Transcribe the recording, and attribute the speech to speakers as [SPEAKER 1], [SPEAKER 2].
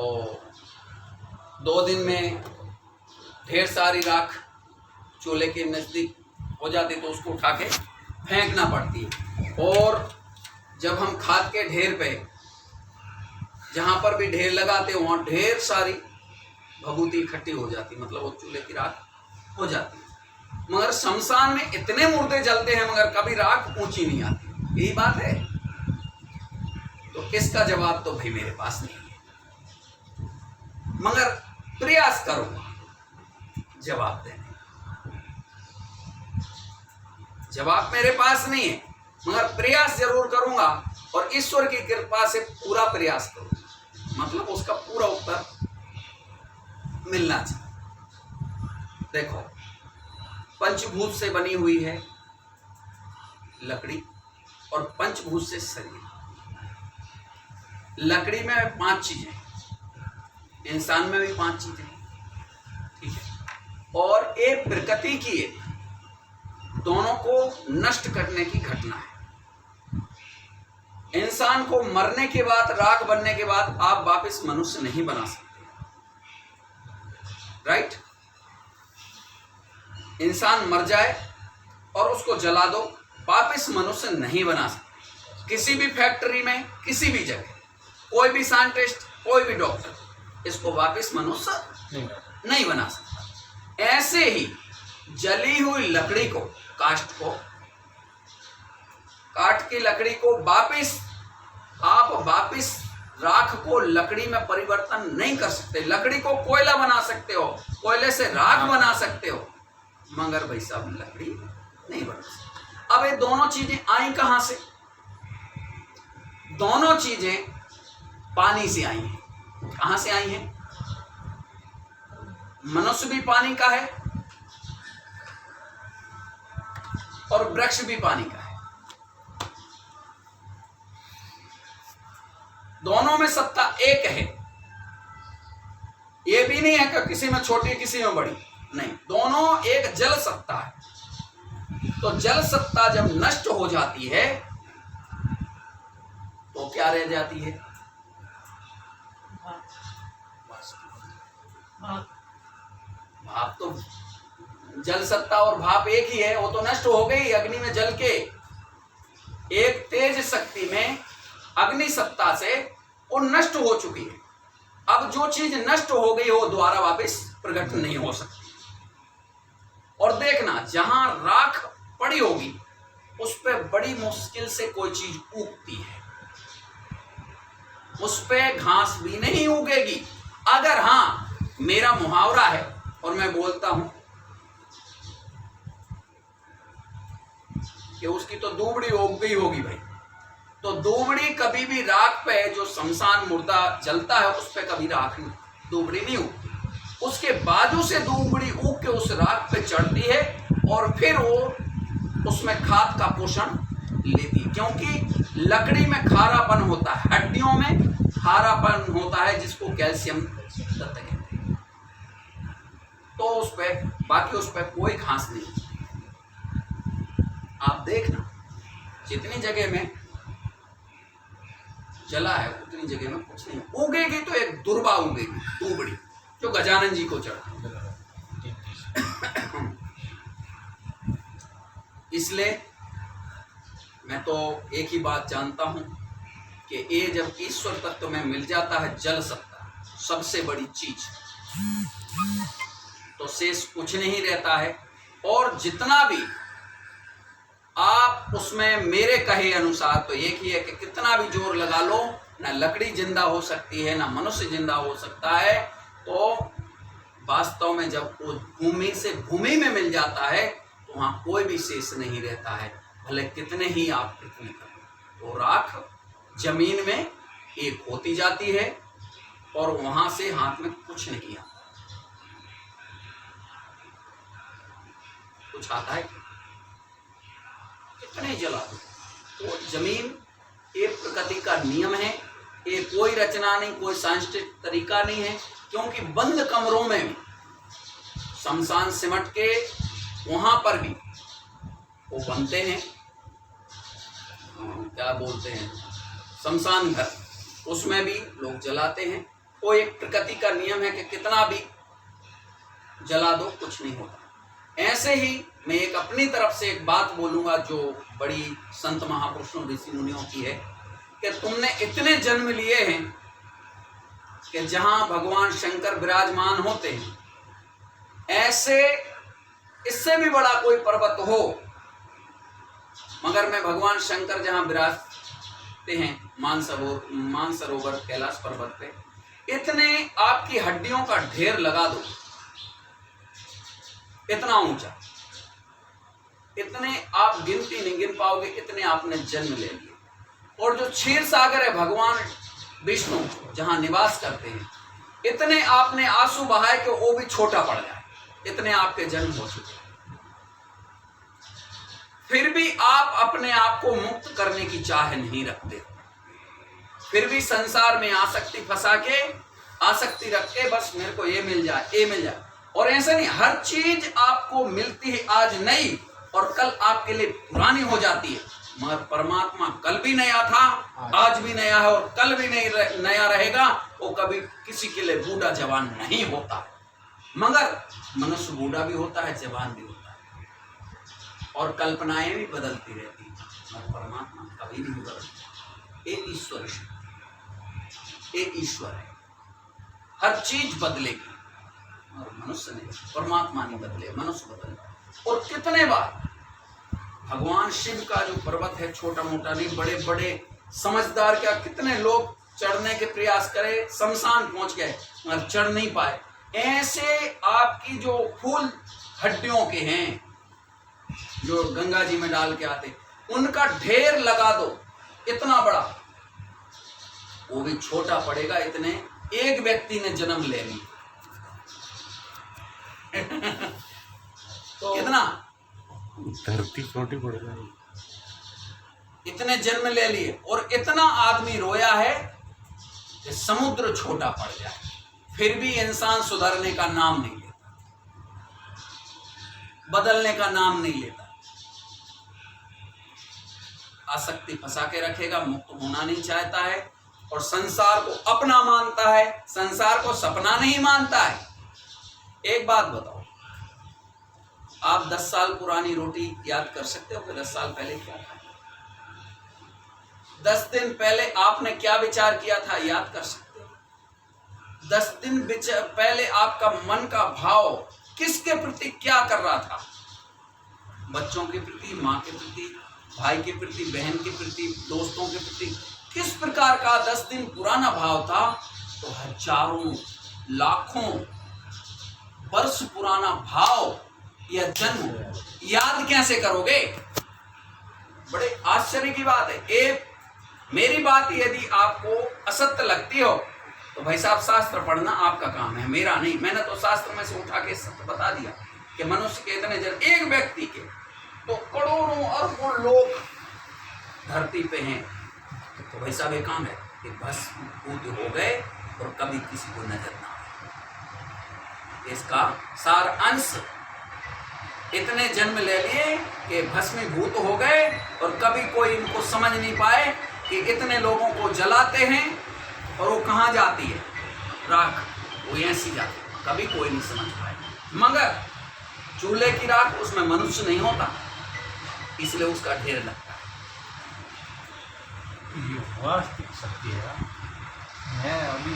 [SPEAKER 1] तो 2 दिन में ढेर सारी राख चूल्हे के नज़दीक हो जाती तो उसको उठा के फेंकना पड़ती है। और जब हम खाद के ढेर पे जहाँ पर भी ढेर लगाते वहाँ ढेर सारी भभूति इकट्ठी हो जाती, मतलब वो चूल्हे की राख हो जाती है। मगर शमशान में इतने मुर्दे जलते हैं मगर कभी राख ऊंची नहीं आती, यही बात है। तो इसका जवाब तो भाई मेरे पास नहीं है, मगर प्रयास करूंगा जवाब देने। जवाब मेरे पास नहीं है मगर प्रयास जरूर करूंगा और ईश्वर की कृपा से पूरा प्रयास करूंगा, मतलब उसका पूरा उत्तर मिलना चाहिए। देखो, पंचभूत से बनी हुई है लकड़ी और पंचभूत से शरीर। लकड़ी में 5 चीजें, इंसान में भी 5 चीजें, ठीक है। और एक प्रकृति की है, दोनों को नष्ट करने की घटना है। इंसान को मरने के बाद, राख बनने के बाद आप वापस मनुष्य नहीं बना सकते, राइट। इंसान मर जाए और उसको जला दो, वापस मनुष्य नहीं बना सकते। किसी भी फैक्ट्री में, किसी भी जगह, कोई भी साइंटिस्ट, कोई भी डॉक्टर इसको वापस मनुष्य नहीं बना सकता। ऐसे ही जली हुई लकड़ी को, काठ की लकड़ी को आप वापस राख को लकड़ी में परिवर्तन नहीं कर सकते। लकड़ी को कोयला बना सकते हो, कोयले से राख बना सकते हो, मगर भाई साहब लकड़ी नहीं बना सकते। अब ये दोनों चीजें आई कहां से? दोनों चीजें पानी से आई हैं। कहां से आई हैं? मनुष्य भी पानी का है और वृक्ष भी पानी का है। दोनों में सत्ता एक है। ये भी नहीं है कि किसी में छोटी किसी में बड़ी, नहीं, दोनों एक जल सत्ता है। तो जल सत्ता जब नष्ट हो जाती है तो क्या रह जाती है? भाप। तो जल सत्ता और भाप एक ही है, वो तो नष्ट हो गई अग्नि में जल के। एक तेज शक्ति में अग्नि सत्ता से वो नष्ट हो चुकी है। अब जो चीज नष्ट हो गई वो दोबारा वापस प्रकट नहीं हो सकती। और देखना, जहां राख पड़ी होगी उस पर बड़ी मुश्किल से कोई चीज उगती है, उस पर घास भी नहीं उगेगी। अगर हाँ, मेरा मुहावरा है और मैं बोलता हूं कि उसकी तो दूबड़ी उग गई होगी भाई, तो दूबड़ी कभी भी राख पे, जो शमशान मुर्दा जलता है उस पे कभी राख नहीं, दूबड़ी नहीं उगती। उसके बाजू से दूबड़ी उग के उस राख पे चढ़ती है और फिर वो उसमें खाद का पोषण लेती है, क्योंकि लकड़ी में खारापन होता है, हड्डियों में खारापन होता है जिसको कैल्शियम तत्व कहते हैं। तो उस पे, बाकी उस पे कोई घास नहीं। आप देखना, जितनी जगह में जला है उतनी जगह में कुछ नहीं उगेगी, तो एक दुर्बा उगेगी, दूबड़ी, जो गजानन जी को चढ़ा। इसलिए मैं तो एक ही बात जानता हूं कि ये जब ईश्वर तत्व में मिल जाता है, जल सत्ता सबसे बड़ी चीज, तो शेष कुछ नहीं रहता है। और जितना भी आप उसमें मेरे कहे अनुसार, तो एक ही है कि कितना भी जोर लगा लो, ना लकड़ी जिंदा हो सकती है, ना मनुष्य जिंदा हो सकता है। तो वास्तव में जब वो भूमि से भूमि में मिल जाता है तो वहां कोई भी शेष नहीं रहता है, भले कितने ही आप कितने करें। तो राख जमीन में एक होती जाती है और वहां से हाथ में कुछ नहीं आता। कुछ आता है कितने जला दो। तो जमीन एक प्रकृति का नियम है, ये कोई रचना नहीं, कोई साइंटिफिक तरीका नहीं है, क्योंकि बंद कमरों में भी शमशान सिमट के वहां पर भी वो बनते हैं, क्या बोलते हैं, शमशान घर, उसमें भी लोग जलाते हैं। वो एक प्रकृति का नियम है कि कितना भी जला दो कुछ नहीं होता। ऐसे ही मैं एक अपनी तरफ से एक बात बोलूंगा जो बड़ी संत महापुरुषों ऋषि मुनियों की है कि तुमने इतने जन्म लिए हैं कि जहां भगवान शंकर विराजमान होते हैं, ऐसे इससे भी बड़ा कोई पर्वत हो, मगर मैं भगवान शंकर जहां विराजते हैं मानसरोवर कैलाश पर्वत पे, इतने आपकी हड्डियों का ढेर लगा दो, इतना ऊंचा, इतने आप गिनती नहीं गिन पाओगे, इतने आपने जन्म ले लिए। और जो क्षीर सागर है भगवान विष्णु जहां निवास करते हैं, इतने आपने आंसू बहाए कि वो भी छोटा पड़ जाए, इतने आपके जन्म हो चुके। फिर भी आप अपने आप को मुक्त करने की चाह नहीं रखते, फिर भी संसार में आसक्ति फंसा के, आसक्ति रख के बस मेरे को ये मिल जाए, ये मिल जाए। और ऐसा नहीं, हर चीज आपको मिलती है आज नई और कल आपके लिए पुरानी हो जाती है, मगर परमात्मा कल भी नया था, आज भी नया है और कल भी नया रहेगा। वो कभी किसी के लिए बूढ़ा जवान नहीं होता, मगर मनुष्य बूढ़ा भी होता है, जवान भी होता है, और कल्पनाएं भी बदलती रहती है, मगर परमात्मा कभी नहीं बदलता। ये ईश्वर है, ये ईश्वर है, हर चीज बदलेगी और मनुष्य नहीं, परमात्मा नहीं बदले, मनुष्य बदले। और कितने बार भगवान शिव का जो पर्वत है, छोटा मोटा नहीं, बड़े बड़े समझदार क्या कितने लोग चढ़ने के प्रयास करे, शमशान पहुंच गए मगर चढ़ नहीं पाए। ऐसे आपकी जो फूल हड्डियों के हैं जो गंगा जी में डाल के आते, उनका ढेर लगा दो इतना बड़ा, वो भी छोटा पड़ेगा, इतने एक व्यक्ति ने जन्म ले लिया। तो कितना
[SPEAKER 2] धरती छोटी पड़ जाएगी,
[SPEAKER 1] इतने जन्म ले लिए और इतना आदमी रोया है कि समुद्र छोटा पड़ जाए, फिर भी इंसान सुधरने का नाम नहीं लेता, बदलने का नाम नहीं लेता, आसक्ति फंसा के रखेगा, मुक्त होना नहीं चाहता है और संसार को अपना मानता है, संसार को सपना नहीं मानता है। एक बात बताओ, आप 10 साल पुरानी रोटी याद कर सकते हो कि 10 साल पहले क्या था? 10 दिन पहले आपने क्या विचार किया था याद कर सकते हो? 10 दिन पहले आपका मन का भाव किसके प्रति क्या कर रहा था? बच्चों के प्रति, माँ के प्रति, भाई के प्रति, बहन के प्रति, दोस्तों के प्रति, किस प्रकार का 10 दिन पुराना भाव था? तो हजारों लाखों वर्ष पुराना भाव या जन्म याद कैसे करोगे? बड़े आश्चर्य की बात है। एक मेरी बात यदि आपको असत्य लगती हो तो भाई साहब शास्त्र पढ़ना आपका काम है, मेरा नहीं। मैंने तो शास्त्र में से उठा के सत्य बता दिया कि मनुष्य के इतने जन्म, एक व्यक्ति के तो करोड़ों अरबों लोग धरती पे हैं। तो भाई साहब ये काम है कि भस्म हो गए और कभी किसी को नजर ना आए। इसका सार अंश इतने जन्म ले लिए कि भस्मीभूत हो गए और कभी कोई इनको समझ नहीं पाए कि इतने लोगों को जलाते हैं और वो कहाँ जाती है? राख, वो ऐसी जाती है, कभी कोई नहीं समझ पाए। मगर चूल्हे की राख, उसमें मनुष्य नहीं होता, इसलिए उसका ढेर लगता है।
[SPEAKER 2] ये वास्तविक सत्य है। मैं अभी